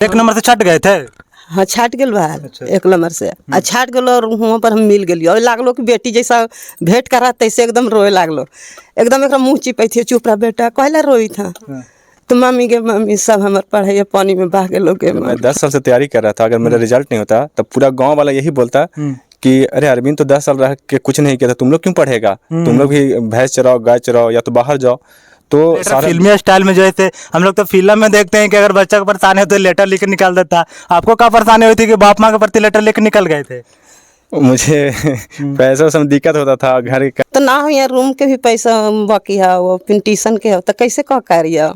एक नंबर से छट गए थे। हाँ छाट गेल बाहर। अच्छा। एक नंबर से छाट गेलो और वहाँ पर हम मिल गेलियो और लागलो कि बेटी जैसा भेंट करा तैसे एकदम रोए लागलो, एकदम एक मुँह चिपै थे, चुप रहा बेटा कहला रोई था। तो मम्मी सब हमारे पढ़ाई पानी में बह गए। मैं 10 साल से तैयारी कर रहा था, अगर मेरा रिजल्ट नहीं होता तब पूरा गांव वाला यही बोलता कि अरे अरविंद तो 10 साल रह के कुछ नहीं किया था, तुम लोग क्यों पढ़ेगा, तुम लोग भी भैंस चराओ, गाय चराओ या तो बाहर जाओ। तो सारा फिल्मी स्टाइल में जैसे हम लोग तो फिल्म में देखते हैं कि अगर बच्चा को परेशानी हो तो लेटर लिख के निकाल देता, आपको क्या परेशानी हुई थी कि बाप माँ के प्रति लेटर लिख के निकल गए थे? मुझे पैसा सब दिक्कत होता था घर का। तो ना हो यहाँ रूम के भी पैसा बाकी है, वो ट्यूशन के हो तो कैसे कह करिए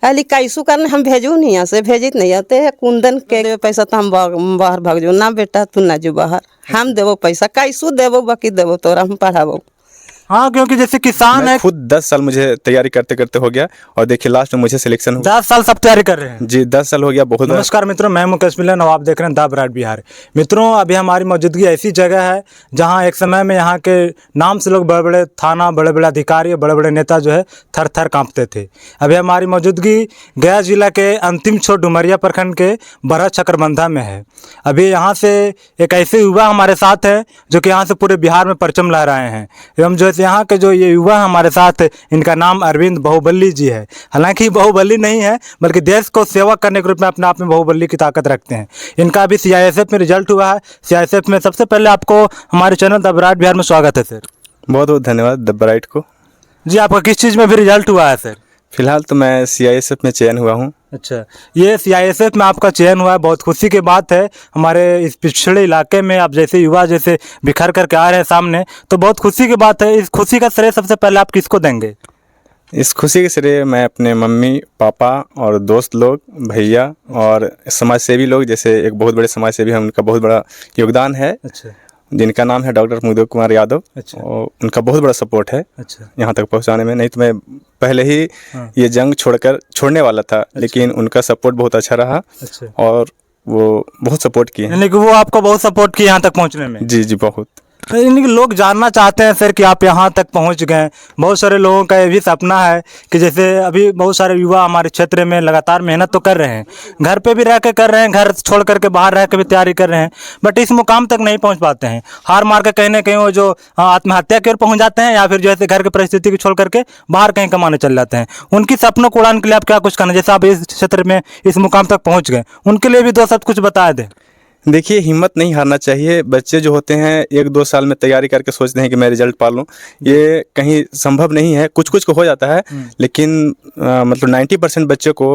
अली कैसू करने हम भेजू नहीं, यहाँ से भेजित नहीं आते कुंदन के पैसा तो हम बाहर भाग जो ना बेटा तू ना जो बाहर, हम देवो पैसा कैसू देवो बाकी देवो तोरा हम पढ़ाबो। हाँ क्योंकि जैसे किसान है, खुद 10 साल मुझे तैयारी करते करते हो गया और देखिए लास्ट में मुझे सिलेक्शन हुआ। 10 साल सब तैयारी कर रहे हैं जी 10 साल हो गया। बहुत नमस्कार मित्रों, मैं मुकेश मिलन और आप देख रहे हैं द ब्राइट बिहार। मित्रों अभी हमारी मौजूदगी ऐसी जगह है जहां एक समय में यहाँ के नाम से लोग बड़े बड़े थाना, बड़े बड़े अधिकारी, बड़े बड़े नेता जो है थर थर काँपते थे। अभी हमारी मौजूदगी गया जिला के अंतिम छोर डुमरिया प्रखंड के बरहा चकरबंधा में है। अभी यहाँ से एक ऐसे युवा हमारे साथ हैं जो कि यहाँ से पूरे बिहार में परचम लहराए हैं एवं जो यहाँ के जो ये युवा हमारे साथ, इनका नाम अरविंद बाहुबली जी है। हालांकि बाहुबली नहीं है बल्कि देश को सेवा करने के रूप में अपने आप में बाहुबली की ताकत रखते हैं। इनका अभी CISF में रिजल्ट हुआ है। CISF में सबसे पहले आपको हमारे चैनल द ब्राइट बिहार में स्वागत है सर। बहुत बहुत धन्यवाद द ब्राइट को। जी आपका किस चीज़ में भी रिजल्ट हुआ है सर? फिलहाल तो मैं CISF में चयन हुआ हूँ। अच्छा, ये CISF में आपका चयन हुआ है, बहुत खुशी की बात है। हमारे इस पिछड़े इलाके में आप जैसे युवा जैसे बिखर करके आ रहे हैं सामने, तो बहुत खुशी की बात है। इस खुशी का श्रेय सबसे पहले आप किसको देंगे? इस खुशी के श्रेय मैं अपने मम्मी पापा और दोस्त लोग, भैया और समाज सेवी लोग, जैसे एक बहुत बड़े समाज सेवी हैं उनका बहुत बड़ा योगदान है। अच्छा, जिनका नाम है डॉक्टर मुदो कुमार यादव। अच्छा। और उनका बहुत बड़ा सपोर्ट है अच्छा, यहाँ तक पहुँचाने में। नहीं तो मैं पहले ही ये जंग छोड़ने वाला था, लेकिन उनका सपोर्ट बहुत अच्छा रहा। अच्छा। और वो बहुत सपोर्ट किए हैं। यानी कि वो आपको बहुत सपोर्ट किया यहाँ तक पहुँचने में? जी जी बहुत। यानी कि लोग जानना चाहते हैं सर कि आप यहाँ तक पहुँच गए। बहुत सारे लोगों का ये भी सपना है कि जैसे अभी बहुत सारे युवा हमारे क्षेत्र में लगातार मेहनत तो कर रहे हैं, घर पे भी रह के कर रहे हैं, घर छोड़ करके बाहर रह के भी तैयारी कर रहे हैं, बट इस मुकाम तक नहीं पहुँच पाते हैं। हार मार के कहीं ना कहीं वो जो आत्महत्या की ओर पहुँच जाते हैं या फिर जैसे घर की परिस्थिति को छोड़ करके बाहर कहीं कमाने चल जाते हैं। उनकी सपनों को उड़ाने के लिए आप क्या कुछ करना, जैसे आप इस क्षेत्र में इस मुकाम तक पहुँच गए, उनके लिए भी दो शब्द कुछ बता दें। देखिए हिम्मत नहीं हारना चाहिए। बच्चे जो होते हैं 1-2 साल में तैयारी करके सोचते हैं कि मैं रिजल्ट पा लूँ, ये कहीं संभव नहीं है। कुछ कुछ को हो जाता है, लेकिन मतलब 90% बच्चे को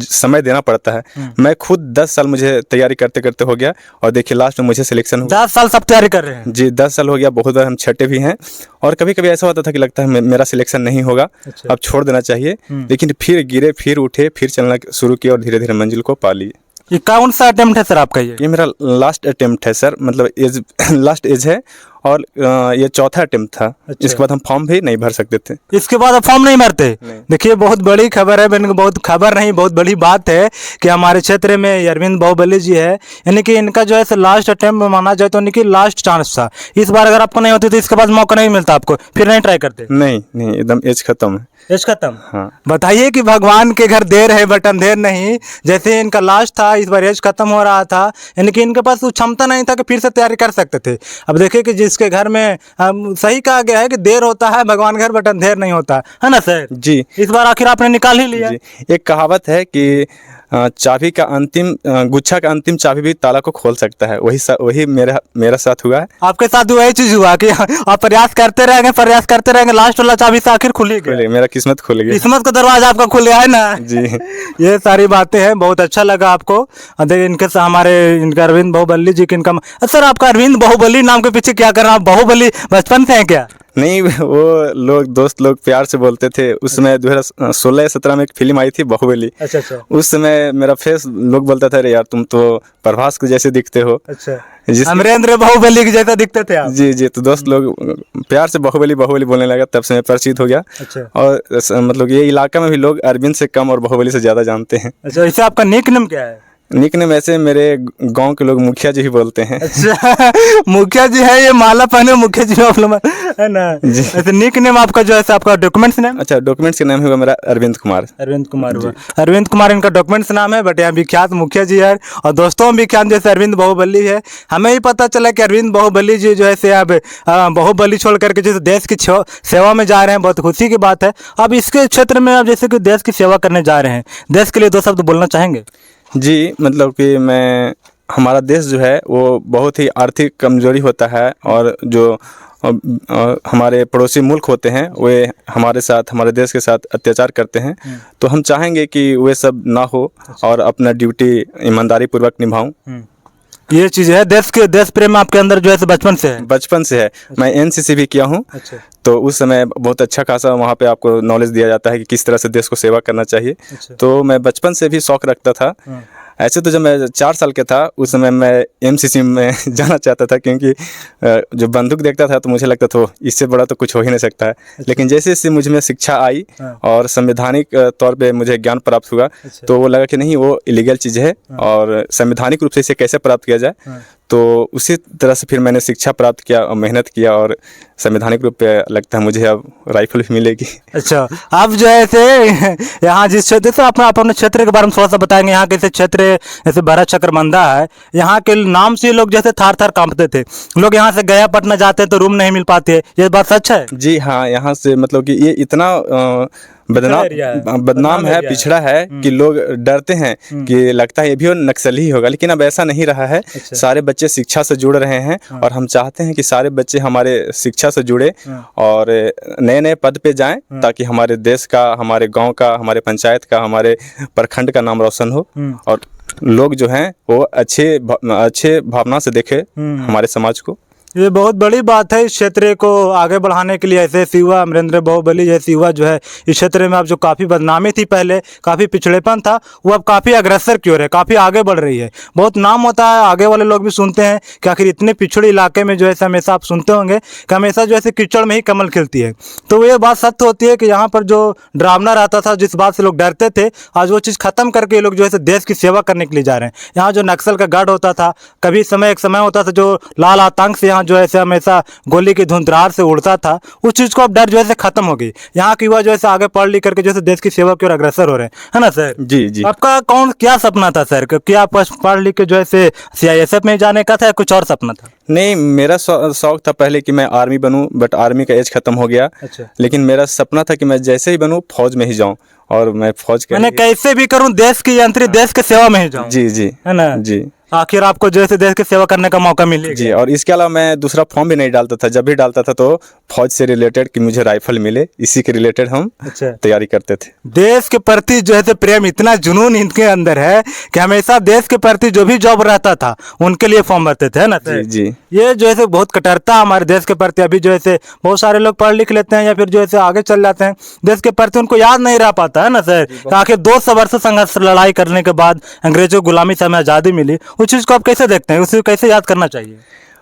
समय देना पड़ता है। मैं खुद 10 साल मुझे तैयारी करते करते हो गया और देखिए लास्ट में मुझे सिलेक्शन हुआ। 10 साल सब तैयारी कर रहे हैं? जी 10 साल हो गया। बहुत बार हम छठे भी हैं और कभी कभी ऐसा होता था कि लगता है मेरा सिलेक्शन नहीं होगा। अच्छा। अब छोड़ देना चाहिए, लेकिन फिर गिरे, फिर उठे, फिर चलना शुरू किया और धीरे धीरे मंजिल को पा लिए। ये कौन सा अटेम्प्ट है सर आपका? ये मेरा लास्ट अटेम्प्ट है सर, मतलब एज लास्ट एज है और ये चौथा अटेम्प्ट था। अच्छा। इसके बाद हम फॉर्म भी नहीं भर सकते थे। इसके बाद आप फॉर्म नहीं भरते? देखिए बहुत बड़ी खबर है, बहुत खबर नहीं, बहुत बड़ी बात है कि हमारे क्षेत्र में अरविंद बाहुबली जी है, यानी कि इनका जो है लास्ट अटेम्प्ट माना जाए तो इनकी लास्ट चांस था। इस बार अगर आपको नहीं होती तो इसके बाद मौका नहीं मिलता आपको, फिर नहीं ट्राई करते? नहीं नहीं, एकदम एज खत्म है। एज खत्म? हाँ। बताइए कि भगवान के घर देर है बट अंधेर नहीं। जैसे इनका लास्ट था, इस बार एज खत्म हो रहा था, यानी कि इनके पास वो क्षमता नहीं था कि फिर से तैयारी कर सकते थे। अब देखिए कि जिसके घर में सही कहा गया है कि देर होता है भगवान घर बट अंधेर नहीं होता है ना सर? जी। इस बार आखिर आपने निकाल ही लिया। जी। एक कहावत है कि चाबी का अंतिम गुच्छा का अंतिम चाबी भी ताला को खोल सकता है। वही मेरा साथ हुआ है। आपके साथ वही चीज हुआ कि आप प्रयास करते रहेंगे, लास्ट वाला चाबी से आखिर खुल गया। मेरा किस्मत खुल गया। किस्मत का दरवाजा आपका खुल गया है ना जी। ये सारी बातें हैं। बहुत अच्छा लगा आपको। इनके इनका अरविंद बाहुबली जी के इनका सर, आपका अरविंद बाहुबली नाम के पीछे क्या करना? आप बाहुबली बचपन से हैं क्या? नहीं, वो लोग दोस्त लोग प्यार से बोलते थे। उस समय 2016-17 में एक फिल्म आई थी बाहुबली। अच्छा अच्छा। उस समय मेरा फेस लोग बोलता था, अरे यार तुम तो प्रभास के जैसे दिखते हो। अच्छा, अमरेंद्र बाहुबली के जैसा दिखते थे आप? जी जी। तो दोस्त लोग प्यार से बाहुबली बाहुबली बोलने लगा, तब से मैं परिचित हो गया। अच्छा। और मतलब ये इलाका में भी लोग अरविंद से कम और बाहुबली से ज्यादा जानते हैं। अच्छा, इसे आपका निक नेम क्या है? निकनेम ऐसे मेरे गांव के लोग मुखिया जी ही बोलते हैं। अच्छा मुखिया जी है, ये माला पहने मुखिया जी आप लोग है ना। ऐसे निक नेम आपका जो है आपका डॉक्यूमेंट्स नेम? अच्छा, डॉक्यूमेंट्स का नाम होगा मेरा अरविंद कुमार। अरविंद कुमार हुआ, अरविंद कुमार इनका डॉक्यूमेंट्स नाम है, बट यहाँ विख्यात मुखिया जी है और दोस्तों विख्यात जैसे अरविंद बाहुबली है। हमें ही पता चला कि अरविंद बाहुबली जी जो है से अब बाहुबली छोड़ करके जैसे देश की सेवा में जा रहे हैं, बहुत खुशी की बात है। अब इसके क्षेत्र में आप जैसे कि देश की सेवा करने जा रहे हैं, देश के लिए 2 शब्द बोलना चाहेंगे? जी, मतलब कि हमारा देश जो है वो बहुत ही आर्थिक कमजोरी होता है और जो हमारे पड़ोसी मुल्क होते हैं वे हमारे साथ, हमारे देश के साथ अत्याचार करते हैं। तो हम चाहेंगे कि वे सब ना हो और अपना ड्यूटी ईमानदारी पूर्वक निभाऊं। ये चीज़ है, देश प्रेम आपके अंदर जो है बचपन से है? बचपन से है। मैं एनसीसी भी किया हूँ। अच्छा। तो उस समय बहुत अच्छा खासा वहाँ पे आपको नॉलेज दिया जाता है कि किस तरह से देश को सेवा करना चाहिए। अच्छा। तो मैं बचपन से भी शौक रखता था। ऐसे तो जब मैं 4 साल का था उस समय मैं एमसीसी में जाना चाहता था, क्योंकि जो बंदूक देखता था तो मुझे लगता था इससे बड़ा तो कुछ हो ही नहीं सकता है। लेकिन जैसे जैसे मुझ में शिक्षा आई और संवैधानिक तौर पे मुझे ज्ञान प्राप्त हुआ, तो वो लगा कि नहीं, वो इलीगल चीज़ है और संवैधानिक रूप से इसे कैसे प्राप्त किया जाए। तो उसी तरह से फिर मैंने शिक्षा प्राप्त किया और मेहनत किया और संवैधानिक रूप पे लगता है मुझे अब राइफल भी मिलेगी। अच्छा, आप जो है से यहाँ जिस क्षेत्र से अपने क्षेत्र के बारे में थोड़ा सा बताएंगे। यहाँ के क्षेत्र जैसे भरत चक्रमंदा है, यहाँ के नाम से लोग जैसे थार थार कांपते थे। लोग यहाँ से गया पटना जाते तो रूम नहीं मिल पाते, ये बात सच है? जी हाँ, यहाँ से मतलब कि ये इतना बदनाम है, पिछड़ा है कि लोग डरते हैं कि लगता है ये भी नक्सली ही होगा, लेकिन अब ऐसा नहीं रहा है। सारे बच्चे शिक्षा से जुड़ रहे हैं और हम चाहते हैं कि सारे बच्चे हमारे शिक्षा से जुड़े और नए नए पद पे जाएं, ताकि हमारे देश का, हमारे गांव का, हमारे पंचायत का, हमारे प्रखंड का नाम रोशन हो और लोग जो हैं वो अच्छे भावना से देखें हमारे समाज को। ये बहुत बड़ी बात है इस क्षेत्र को आगे बढ़ाने के लिए। ऐसे सिवा अमरेंद्र बाहुबली जैसे युवा जो है इस क्षेत्र में अब जो काफ़ी बदनामी थी पहले, काफ़ी पिछड़ेपन था, वो अब काफ़ी अग्रसर की ओर है, काफ़ी आगे बढ़ रही है। बहुत नाम होता है, आगे वाले लोग भी सुनते हैं कि आखिर इतने पिछड़े इलाके में जो है हमेशा आप सुनते होंगे कि हमेशा जो है कीचड़ में ही कमल खिलती है। तो ये बात सत्य होती है कि यहाँ पर जो डरावना रहता था, जिस बात से लोग डरते थे, आज वो चीज़ खत्म करके ये लोग जो है देश की सेवा करने के लिए जा रहे हैं। यहाँ जो नक्सल का गढ़ होता था, कभी एक समय होता था जो लाल आतंक से यहाँ जो है हमेशा गोली की धुंधरार से उड़ता था, उस चीज़ को अब डर जो है खत्म हो गई। यहाँ के युवा जो है आगे पढ़ लिख करके जो है देश की सेवा की ओर अग्रसर हो रहे हैं, है ना सर? जी जी। आपका क्या सपना था सर? क्या आप पढ़ लिख के जो है CISF में जाने का था या कुछ और सपना था? नहीं, मेरा शौक था पहले कि मैं आर्मी बनूं, बट आर्मी का एज खत्म हो गया। अच्छा। लेकिन मेरा सपना था कि मैं जैसे ही बनूं फौज में ही जाऊं और मैं फौज के मैंने कैसे भी करूं देश की यंत्री, देश के सेवा में ही जाऊं। जी जी, है ना जी। आखिर आपको जो है देश की सेवा करने का मौका मिलेगा। जी, और इसके अलावा मैं दूसरा फॉर्म भी नहीं डालता था। जब भी डालता था तो फौज से रिलेटेड कि मुझे राइफल मिले, इसी के रिलेटेड हम तैयारी करते थे। देश के प्रति जो है प्रेम, इतना जुनून इनके अंदर है कि हमेशा देश के प्रति जो भी जॉब रहता था उनके लिए फॉर्म भरते थे, है ना सर? जी। ये जो है बहुत कट्टरता हमारे देश के प्रति अभी जो है बहुत सारे लोग पढ़ लिख लेते हैं या फिर जो है आगे चल जाते हैं, देश के प्रति उनको याद नहीं रह पाता, है ना सर? आखिर 200 वर्ष संघर्ष लड़ाई करने के बाद अंग्रेजों गुलामी से हमें आज़ादी मिली, उस चीज़ को आप कैसे देखते हैं? उसे कैसे याद करना चाहिए?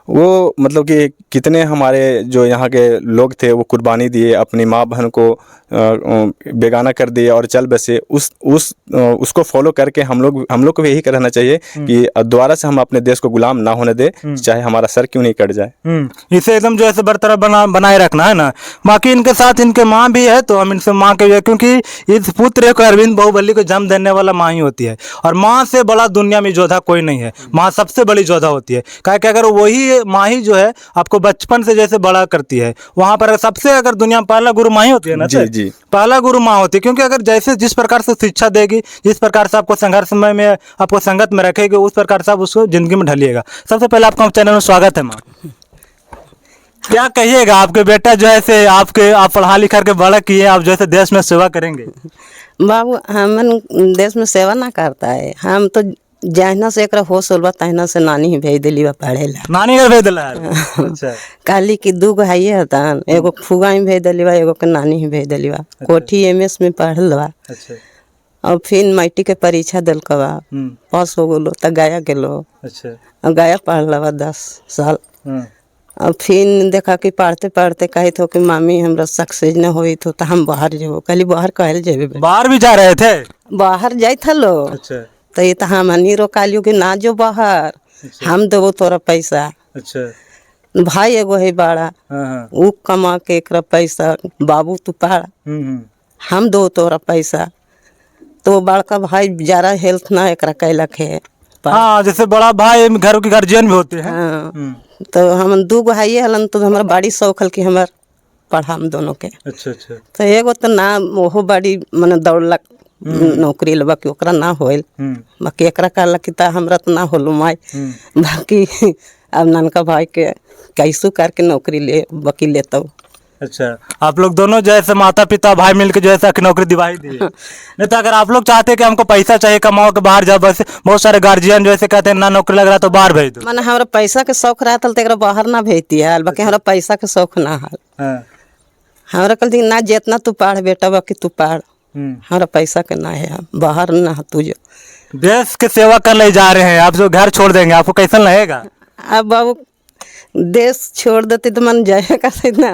वो मतलब कि कितने हमारे जो यहाँ के लोग थे वो कुर्बानी दिए, अपनी माँ बहन को बेगाना कर दिए और चल बसे। उसको फॉलो करके हम लोग को भी यही करना चाहिए कि दोबारा से हम अपने देश को गुलाम ना होने दे, चाहे हमारा सर क्यों नहीं कट जाए। इसे एकदम जो है बरतरफ बनाए रखना, है ना? बाकी इनके साथ इनके माँ भी है, तो हम इनसे माँ के, क्योंकि इस पुत्र को अरविंद बाहुबली को जन्म देने वाला माँ ही होती है और माँ से बड़ा दुनिया में योद्धा कोई नहीं है। माँ सबसे बड़ी योद्धा होती है, क्या कि अगर वही माँ ही जो है आपको बचपन से जैसे बड़ा करती है, वहाँ पर सबसे अगर दुनिया में पहला गुरु माँ ही होती है ना? जी जी, पहला गुरु माँ होती है, क्योंकि अगर जैसे जिस प्रकार से शिक्षा देगी, जिस प्रकार से आपको संघर्ष समय में आपको संगत में रखेगी, उस प्रकार से आप उसको जिंदगी में ढलिएगा। सबसे पहले आपका चैनल में स्वागत है माँ। क्या कहिएगा, आपके बेटा जो है आप पढ़ा लिखा के बड़ा किए, आप जो है देश में सेवा करेंगे? बाबू हम देश में सेवा ना करता है, हम तो जहना से एक होश होलबा तहना से नानी ही भेज दिली पढ़े ला। नानी घर भेज दिला? अच्छा। कहली कि 2 भाई हतन, एगो फुगा ही भेज दिली, एगो के नानी ही भेज दिली। कोठी MS में पढ़ल बा। अच्छा। और फिर मैट्रिक के परीक्षा दिलक बा, पास हो गलो तो गया गेलो। अच्छा। और गया पढ़ल बा 10 साल। और फिर देखा कि पढ़ते पढ़ते कहे तो कि मामी हमरा सक्सेस न होई तो हम बाहर जेबो। कहली बाहर कहल जेबे? बाहर भी जा रहे थे? बाहर जाए था लो। अच्छा। तो ये तो हम नहीं रोकालियो कि ना जो बाहर, हम देवो तोरा पैसा। अच्छा। भाई एगो है बड़ा, हाँ हाँ। ऊ कमा के एकरा पैसा, बाबू तू पढ़, हम दो तोरा पैसा। तो बड़का भाई जरा हेल्थ ना एकरा कैलक है। हाँ, जैसे बड़ा भाई घर के गार्जियन भी होते हैं। हाँ, तो हम दू भाई हलन, तो हमारा बड़ी शौक हल कि हमार पढ़ा हम दोनों के। अच्छा अच्छा। तो एगो तो ना ओहो बड़ी मने दौड़लक नौकरी लेबा कि ओकरा ना होइल, बाकी एकरा कहलक कि ता हमरा तो ना होलो माई, बाकी अब ननका भाई के कैसू करके नौकरी ले बाकी लेतो। अच्छा, आप लोग दोनों जैसे माता पिता भाई मिलकर जो है नौकरी दिवाई दी है। नहीं तो अगर आप लोग चाहते हैं कि हमको पैसा चाहिए कमाओ के बाहर जाओ, वैसे बहुत सारे गार्जियन जो ऐसे कहते हैं ना नौकरी लग रहा तो बाहर भेज दो। माने हमरा पैसा के शौक रहता तो एकरा बाहर ना भेजती है, बाकी हमरा पैसा के शौक ना है। हाँ। हमरा कहती ना जितना तू पढ़ बेटा बाकी तू पढ़, हमरा पैसा के ना है, बाहर ना है तू जो। देश की सेवा कर ले जा रहे हैं आप, जो घर छोड़ देंगे आपको कैसा लगेगा? अब बाबू देश छोड़ देते तो मन जाए करते ना,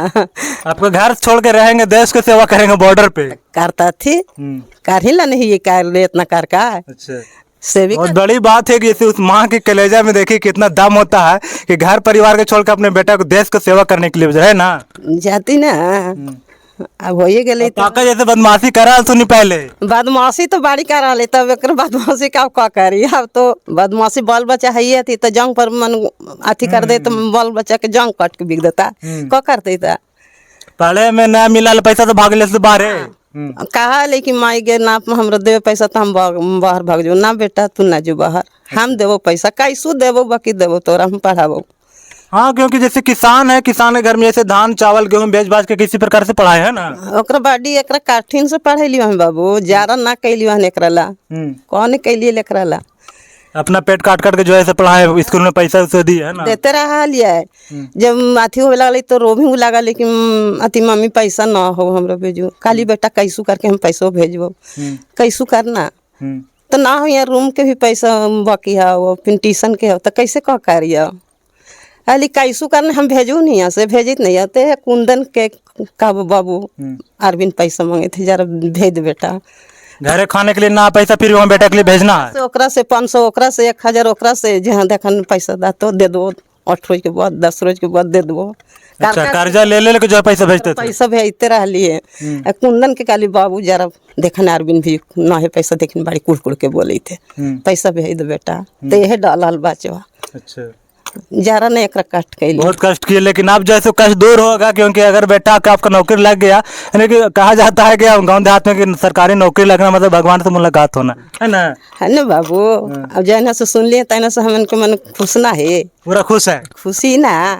आपको घर छोड़ के रहेंगे, देश की सेवा करेंगे बॉर्डर पे। करता थी, कर ही ला नहीं ये कर ले इतना कर का। अच्छा, सेविक बहुत बड़ी बात है कि इसे उस माँ के कलेजा में देखिए कितना दम होता है कि घर परिवार के छोड़ कर अपने बेटा को देश को सेवा करने के लिए है ना जाती ना। अब हो ही गई तो काका जैसे बदमाशी करा सुनी पहले। बदमाशी तो बाड़ी करा ले, तब एक बदमाशी का करी। अब तो बदमाशी बाल बच्चा है ही थी, तो जंग पर मन अथी कर दे तो बाल बच्चा के जंग काट के बिक देता, क्या करते था। पहले में ना मिला पैसा तो भाग ले से बाहर है। कहा लेकिन माई गे ना हमरा देवे पैसा तो हम बाहर भाग जो ना बेटा तू ना जो बाहर, हम देवो पैसा कैसू देवो बाकी देवो तोरा हम पढ़ाबो। हाँ, क्योंकि जैसे किसान है, किसान के घर में जैसे धान चावल गेहूं बेच बाच के किसी प्रकार से पढ़ाए है ना। ओकरा बाडी एकरा कठिन से पढ़ेलियो हम बाबू, जारा ना कैलियो हन एकरा ला, कौन कैलिए एकरा ला। अपना पेट काट काट के जो है पढ़ाए, स्कूल में पैसा उसे दी है ना। देते रहा लिया है। जब अथी हो लगा तो रोभी लगा, लेकिन अति मम्मी पैसा ना हो हमरा भेजो, खाली बेटा कैसू करके हम पैसो भेजबो, कैसू करना तो ना हो। यहाँ रूम के भी पैसा बाकी है, वो ट्यूशन के हो तो कैसे कह करिए अली कैसू करने हम भेजू नहीं, यहाँ से भेजित नहीं आते है। कुंदन के का बाबू अरविंद पैसा मांगे थे, जरा भेज दे बेटा घरे खाने के लिए ना पैसा, फिर वहाँ बेटा के लिए भेजना है। तो ओकरा से 500, ओकरा से 1000, ओकरा से जहाँ देखन पैसा दा तो दे दो, 8 रोज के बाद 10 रोज के बाद दे दो। अच्छा, कर्जा ले ले के जो पैसा भेजते थे। पैसा भेजते रहलिए। कुंदन के काली बाबू जरा देखन अरविंद भी ना है पैसा, देखने बड़ी कुड़ के बोले थे पैसा भेज दो बेटा, तो यह डाल बचवा। अच्छा, जरा ने एक कष्ट कैली, बहुत कष्ट किए, लेकिन अब जैसे कष्ट दूर होगा, क्योंकि अगर बेटा का आपका नौकरी लग गया, यानी कि कहा जाता है कि गांव देहात में कि सरकारी नौकरी लगना मतलब भगवान से मुलाकात होना है ना बाबू। अब जैना से सुन लिए तैना से हमन के मन खुश ना है, पूरा खुश है, खुशी ना।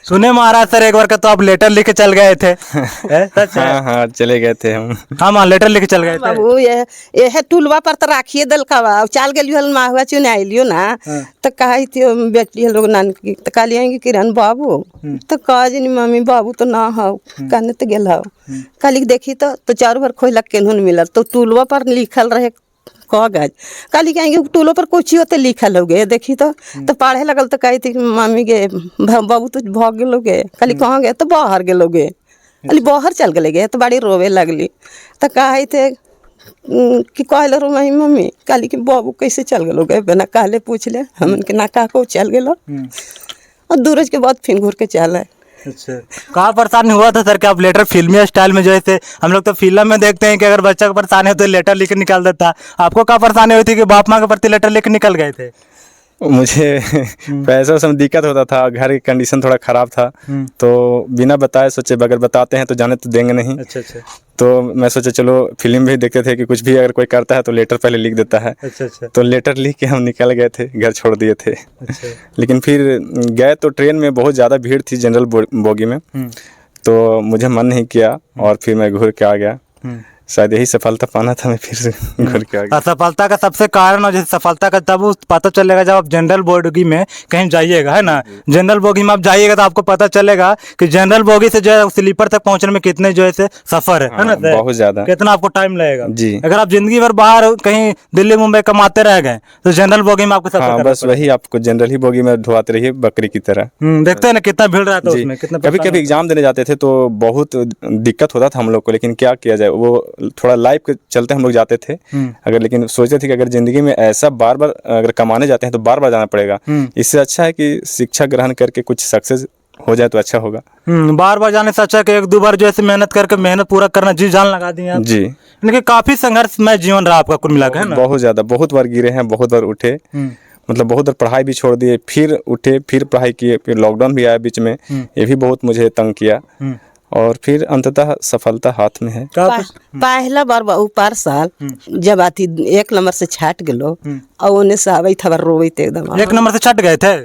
सुने महाराज सर एक बार का तो आप लेटर लिख के चल गए थे। सच है? हाँ हाँ चले गए थे हम। हाँ, लेटर लिख के चल गए थे बाबू। ये टूलवा पर तो राखिए दल का चाल गलियो हल माहुआ चुने आइलियो ना, तो कही थी बेटी लोग नान की, तो कहलिए किरण बाबू, तो कहा जी मम्मी बाबू तो ना हो, कहने तो गेल हो, कहली देखी तो चारों बार खोलक केनहुन मिलल, तो टूलवा पर लिखल रहे कागज, कहली कहेंगे टूलो पर कुछ होते लिखल हो गए, देखी तो पढ़े लगल, तो कही थी मम्मी गे बाबू तो भाग गेलोगे, कहली कहाँ गए, तो बाहर गेलोगे, कहली बाहर चल गए, तो बड़ी रोवे लगली, तो कहे थे कि कहले रो मम्मी, कहली कि बाबू कैसे चल गेलोगे, बिना कहले पूछ ले, हमन के ना कह को चल गेलो, और 2 रोज के बाद फिर घूर के चल। अच्छा, कहाँ परेशानी हुआ था सर कि आप लेटर फिल्मी स्टाइल में जैसे हम लोग तो फिल्म में देखते हैं कि अगर बच्चा को परेशानी हो तो लेटर लिख के निकाल देता, आपको कहाँ परेशानी हुई थी कि बाप माँ के प्रति लेटर लिख के निकल गए थे? मुझे पैसा सब दिक्कत होता था, घर की कंडीशन थोड़ा ख़राब था, तो बिना बताए सोचे अगर बताते हैं तो जाने तो देंगे नहीं। अच्छा अच्छा। तो मैं सोचा चलो फिल्म भी देखते थे कि कुछ भी अगर कोई करता है तो लेटर पहले लिख देता है। अच्छा अच्छा। तो लेटर लिख के हम निकल गए थे, घर छोड़ दिए थे। अच्छा। लेकिन फिर गए तो ट्रेन में बहुत ज़्यादा भीड़ थी जनरल बोगी में, तो मुझे मन नहीं किया और फिर मैं घूर के आ गया। शायद यही सफलता पाना था, मैं फिर से घूर के आ गया। सफलता का सबसे कारण और जैसे सफलता का तब पता चलेगा जब आप जनरल बोगी में कहीं जाइएगा, है ना। जनरल बोगी में आप जाइएगा तो आपको पता चलेगा कि जनरल बोगी से जो है स्लीपर तक पहुंचने में कितने जो है सफर है ना, बहुत ज्यादा, कितना आपको टाइम लगेगा जी। अगर आप जिंदगी भर बाहर कहीं दिल्ली मुंबई कमाते रह गए तो जनरल बोगी में आपको सफर बस वही आपको जनरल ही बोगी में ढुआते रहिए बकरी की तरह। देखते हैं ना कितना भीड़ रहता है उसमें, कितना कभी कभी एग्जाम देने जाते थे तो बहुत दिक्कत होता था हम लोग को, लेकिन क्या किया जाए, वो थोड़ा लाइफ के चलते हम लोग जाते थे, अगर लेकिन सोचते थे कि अगर ज़िंदगी में ऐसा बार बार अगर कमाने जाते हैं तो बार बार जाना पड़ेगा। इससे अच्छा है कि शिक्षा ग्रहण करके कुछ सक्सेस हो जाए तो अच्छा होगा। बार बार जाने से अच्छा कि एक दो बार जो ऐसे मेहनत करके मेहनत पूरा करना, जी जान लगा दी आप जी। लेकिन काफ़ी संघर्षमय जीवन रहा आपका कुल मिला के, है ना? बहुत ज़्यादा, बहुत बार गिरे हैं, बहुत बार उठे, मतलब बहुत बार पढ़ाई भी छोड़ दिए, फिर उठे, फिर पढ़ाई किए, फिर लॉकडाउन भी आया बीच में, ये भी बहुत मुझे तंग किया, और फिर अंततः सफलता हाथ में है। पहला बार ऊपर साल जब आती 1 नंबर से छाट गेलो और ओने से आवे था रोइत एकदम। 1 नंबर से छट गए थे?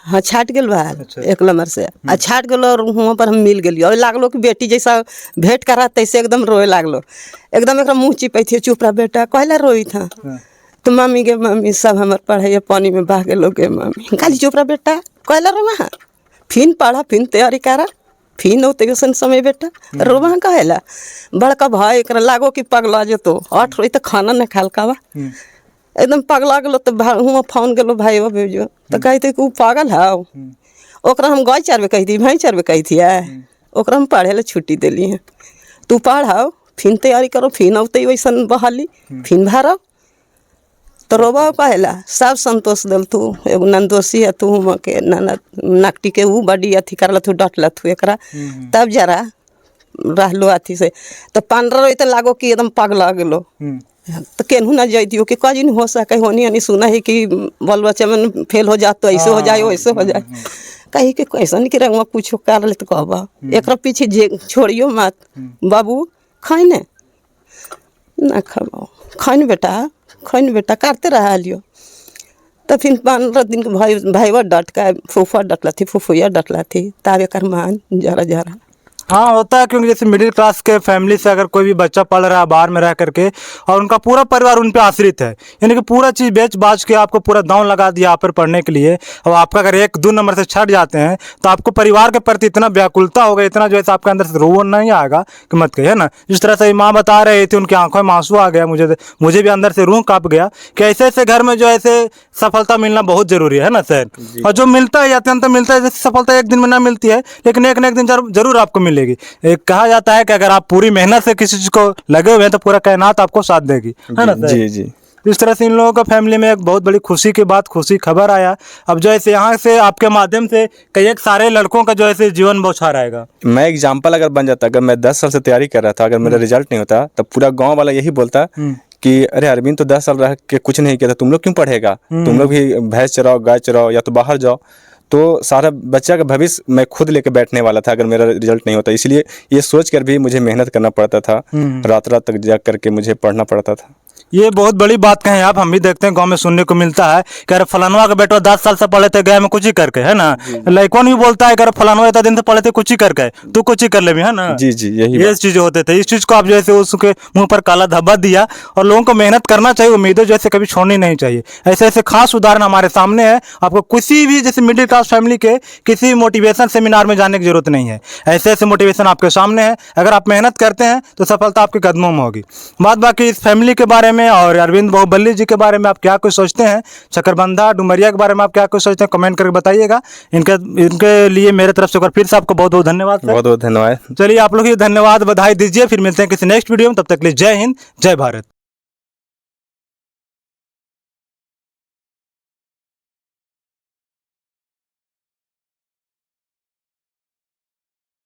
हाँ, छाट गेल बा 1 नंबर से आ छाट गेलो और वहाँ पर हम मिल गेलियो और लागलो कि बेटी जैसा भेंट करा तैसे एकदम रोए लागलो, एकदम एक मुँह चिपै थी, चुप रहा बेटा, कहला रोई था तो मम्मी गे मम्मी सब हमार पढ़ाई पानी में बह गेलो गे मम्मी, खाली चुप रहा बेटा, कहला रोवा, फिर पढ़ा, फिर तैयारी करा, फिर होते समय बेटा रोवा कहला। बड़का भाई एक लागो कि पगला जेतो, 8 रोई तो खाना न खाल कावा, एकदम पगला गेलो तो हुआ फोन गेलो भाई भेजो तो कहते कि पागल है, ओकरा हम गाय चरबे कही थी, भैंस चरबे कही थी, ओकरा हम पढ़े ला छुट्टी दिली है, तू पढ़ाओ फिर तैयारी करो, फिर औते वैसन बहाली, फिर भरो तो रोबा कहला। सब संतोष दिल तू एगो नंदोसी है, तू हम के नकटी के ऊ बड़ी अथी करल तू डटल तू एकरा, तब जरा रहलो अथी से तो 15 रोई तो लागो कि एकदम पगला गेलो, तो केनहू ना जैतियो कि काजी नहीं हो सके, होनी हनी सुना है कि बाल बच्चा में फेल हो जात तो ऐसे हो जाए वैसे हो जाए, कही कि कैसा नहीं कि रंगवा कुछ कर ले तो कहबा एक पीछे जे छोड़ियो मत बाबू, खाने ना खाओ, खान बेटा करते रहा लियो। तो फिर 15 दिन के भाईवा डट का फूफा डटला थी, फूफुया डटला थी, तब एक मान जरा हाँ होता है, क्योंकि जैसे मिडिल क्लास के फैमिली से अगर कोई भी बच्चा पढ़ रहा है बाहर में रह करके और उनका पूरा परिवार उन पे आश्रित है, यानी कि पूरा चीज़ बेच बाच के आपको पूरा दांव लगा दिया आप पर पढ़ने के लिए, और आपका अगर 1-2 नंबर से छट जाते हैं तो आपको परिवार के प्रति इतना व्याकुलता होगा, इतना जो है आपके अंदर से रोवन नहीं आएगा कि मत कहिए ना। जिस तरह से माँ बता रही थी, उनकी आंखों में आंसू आ गया, मुझे भी अंदर से रूह काँप गया कि ऐसे ऐसे घर में जो ऐसे सफलता मिलना बहुत ज़रूरी है ना सर, और जो मिलता है अत्यंत मिलता है, जैसे सफलता एक दिन में ना मिलती है लेकिन एक न एक दिन जरूर आपको मिलेगी। एक कहा जाता है कि अगर आप पूरी मेहनत से किसी चीज़ को लगे हुए हैं तो पूरा कायनात आपको साथ देगी, है ना सर? जी जी। इस तरह से इन लोगों का फैमिली में एक बहुत बड़ी खुशी की बात, खुशी खबर आया। अब जो ऐसे यहाँ से आपके माध्यम से कई एक सारे लड़कों का जो ऐसे जीवन बौछार आएगा। मैं एग्जाम्पल अगर बन जाता, अगर मैं 10 साल से तैयारी कर रहा था, अगर मेरा रिजल्ट नहीं होता तब पूरा गाँव वाला यही बोलता कि अरे अरविंद तो 10 साल रह के कुछ नहीं किया था, तुम लोग क्यों पढ़ेगा, तुम लोग भी भैंस चराओ, गाय चराओ या तो बाहर जाओ। तो सारा बच्चा का भविष्य मैं खुद लेके बैठने वाला था अगर मेरा रिजल्ट नहीं होता, इसलिए ये सोच कर भी मुझे मेहनत करना पड़ता था, रात रात तक जाग करके मुझे पढ़ना पड़ता था। ये बहुत बड़ी बात कहें आप, हम भी देखते हैं गांव में सुनने को मिलता है कि अरे फलानवा का बेटा 10 साल से पढ़े थे गए में कुछ ही करके, है ना? लड़कों भी बोलता है कि अरे फलानवा इतना दिन से पढ़े थे कुछ ही करके, तू कुछ ही कर ले भी, है ना? जी जी, ये चीज़ होते थे। इस चीज़ को आप जैसे उसके मुंह पर काला धब्बा दिया, और लोगों को मेहनत करना चाहिए, उम्मीदें जैसे कभी छोड़नी नहीं चाहिए। ऐसे ऐसे खास उदाहरण हमारे सामने है। आपको किसी भी जैसे मिडिल क्लास फैमिली के किसी मोटिवेशन सेमिनार में जाने की जरूरत नहीं है, ऐसे ऐसे मोटिवेशन आपके सामने है। अगर आप मेहनत करते हैं तो सफलता आपके कदमों में होगी। बात बाकी इस फैमिली के बारे में और अरविंद बाहुबली जी के बारे में आप क्या कुछ सोचते हैं, चकरबंधा डुमरिया के बारे में आप क्या कुछ सोचते हैं, कमेंट करके बताइएगा। इनके लिए मेरे तरफ से फिर से आपको बहुत बहुत धन्यवाद। बहुत बहुत धन्यवाद। चलिए आप लोग ही धन्यवाद, बधाई दीजिए। फिर मिलते हैं किसी नेक्स्ट वीडियो में, तब तक के लिए जय हिंद, जय भारत।